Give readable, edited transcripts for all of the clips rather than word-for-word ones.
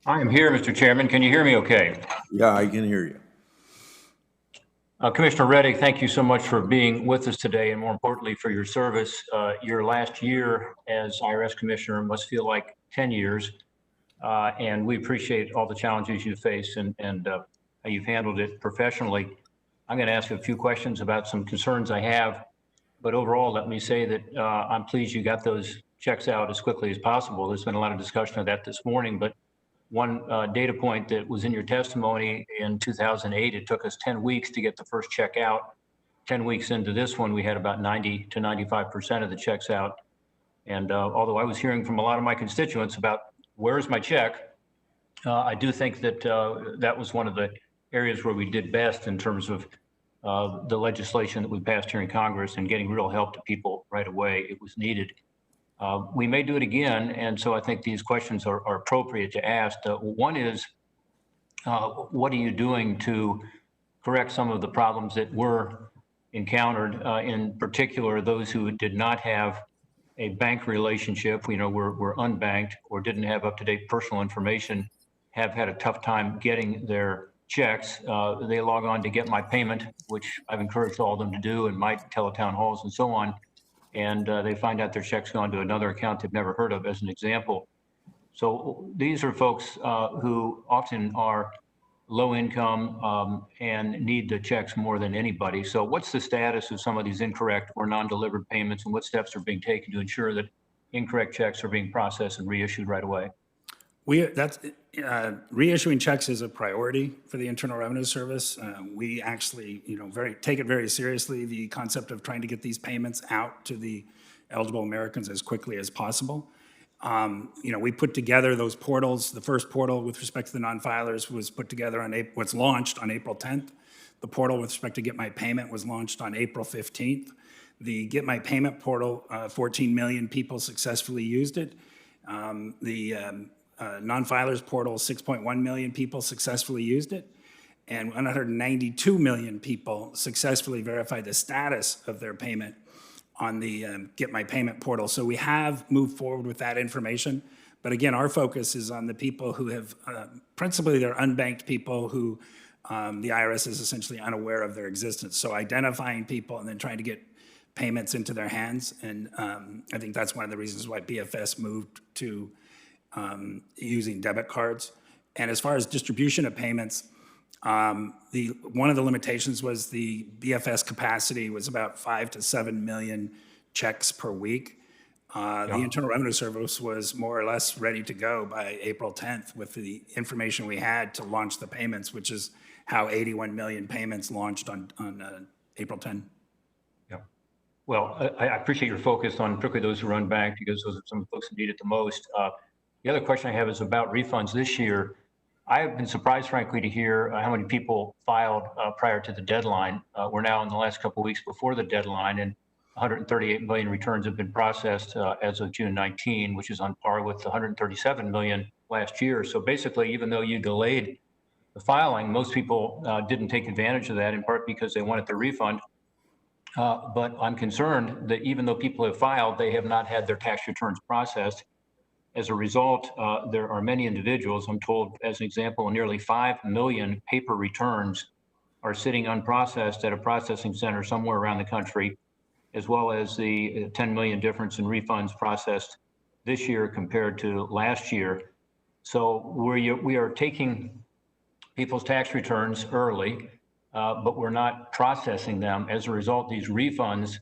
I am here, Mr. Chairman. Can you hear me okay? Yeah, I can hear you. Commissioner Reddick, thank you so much for being with us today, and more importantly, for your service. Your last year as IRS Commissioner must feel like 10 years, and we appreciate all the challenges you face and how you've handled it professionally. I'm going to ask you a few questions about some concerns I have, but overall, let me say that I'm pleased you got those checks out as quickly as possible. There's been a lot of discussion of that this morning, but one data point that was in your testimony in 2008, it took us 10 weeks to get the first check out. 10 weeks into this one, we had about 90 to 95% of the checks out. And although I was hearing from a lot of my constituents about where's my check, I do think that that was one of the areas where we did best in terms of the legislation that we passed here in Congress and getting real help to people right away. It was needed. We may do it again, and so I think these questions are appropriate to ask. One is, what are you doing to correct some of the problems that were encountered, in particular, those who did not have a bank relationship, were unbanked or didn't have up-to-date personal information, have had a tough time getting their checks. They log on to Get My Payment, which I've encouraged all of them to do, and my teletown halls and so on, and they find out their check's gone to another account they've never heard of, as an example. So these are folks who often are low income and need the checks more than anybody. So what's the status of some of these incorrect or non-delivered payments, and what steps are being taken to ensure that incorrect checks are being processed and reissued right away? Reissuing checks is a priority for the Internal Revenue Service. We actually, take it very seriously, the concept of trying to get these payments out to the eligible Americans as quickly as possible. We put together those portals. The first portal with respect to the non-filers was put together was launched on April 10th. The portal with respect to Get My Payment was launched on April 15th. The Get My Payment portal, 14 million people successfully used it. Non-filers portal, 6.1 million people successfully used it, and 192 million people successfully verified the status of their payment on the Get My Payment portal. So we have moved forward with that information. But again, our focus is on the people who have, principally they're unbanked people who the IRS is essentially unaware of their existence. So identifying people and then trying to get payments into their hands. And I think that's one of the reasons why BFS moved to using debit cards. And as far as distribution of payments, one of the limitations was the BFS capacity was about 5 to 7 million checks per week. The Internal Revenue Service was more or less ready to go by April 10th with the information we had to launch the payments, which is how 81 million payments launched on April 10. Yeah. Well, I appreciate your focus on particularly those who are unbanked, because those are some of the folks who need it the most. The other question I have is about refunds this year. I have been surprised, frankly, to hear how many people filed prior to the deadline. We're now in the last couple of weeks before the deadline, and 138 million returns have been processed as of June 19, which is on par with the 137 million last year. So basically, even though you delayed the filing, most people didn't take advantage of that, in part because they wanted the refund. But I'm concerned that even though people have filed, they have not had their tax returns processed. As a result, there are many individuals, I'm told, as an example, nearly 5 million paper returns are sitting unprocessed at a processing center somewhere around the country, as well as the 10 million difference in refunds processed this year compared to last year. So we are taking people's tax returns early, but we're not processing them. As a result, these refunds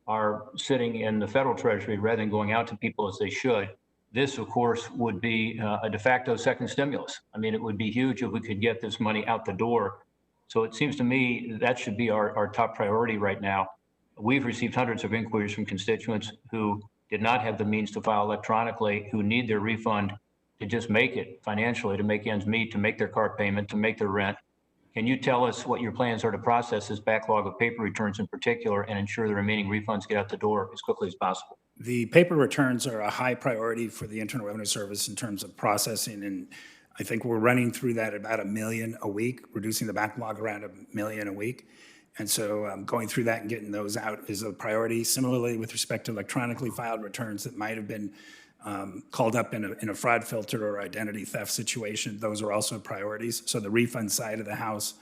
are sitting in the federal treasury rather than going out to people as they should. This, of course, would be a de facto second stimulus. I mean, it would be huge if we could get this money out the door. So it seems to me that should be our top priority right now. We've received hundreds of inquiries from constituents who did not have the means to file electronically, who need their refund to just make it financially, to make ends meet, to make their car payment, to make their rent. Can you tell us what your plans are to process this backlog of paper returns in particular and ensure the remaining refunds get out the door as quickly as possible? The paper returns are a high priority for the Internal Revenue Service in terms of processing, and I think we're running through that at about 1 million a week, reducing the backlog around 1 million a week. And so going through that and getting those out is a priority. Similarly, with respect to electronically filed returns that might have been called up in a fraud filter or identity theft situation. Those are also priorities. So the refund side of the house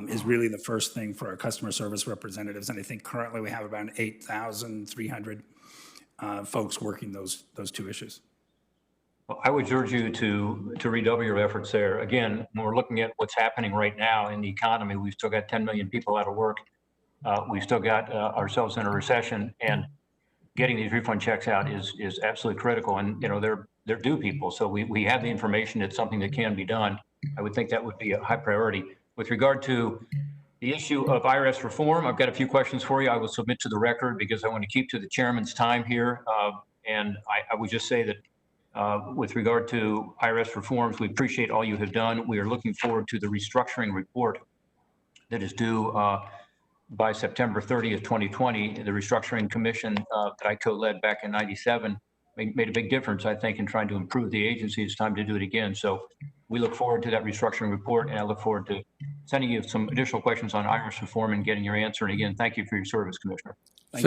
is really the first thing for our customer service representatives. And I think currently we have about 8,300 folks working those two issues. Well, I would urge you to redouble your efforts there. Again, when we're looking at what's happening right now in the economy, we've still got 10 million people out of work. We've still got ourselves in a recession, and getting these refund checks out is absolutely critical. And, you know, they're due people. So we have the information. It's something that can be done. I would think that would be a high priority. With regard to the issue of IRS reform, I've got a few questions for you. I will submit to the record because I want to keep to the chairman's time here. And I would just say that with regard to IRS reforms, we appreciate all you have done. We are looking forward to the restructuring report that is due by September 30th, 2020. The restructuring commission that I co-led back in '97 made a big difference, I think, in trying to improve the agency. It's time to do it again. So we look forward to that restructuring report, and I look forward to sending you some additional questions on IRS reform and getting your answer. And again, thank you for your service, Commissioner.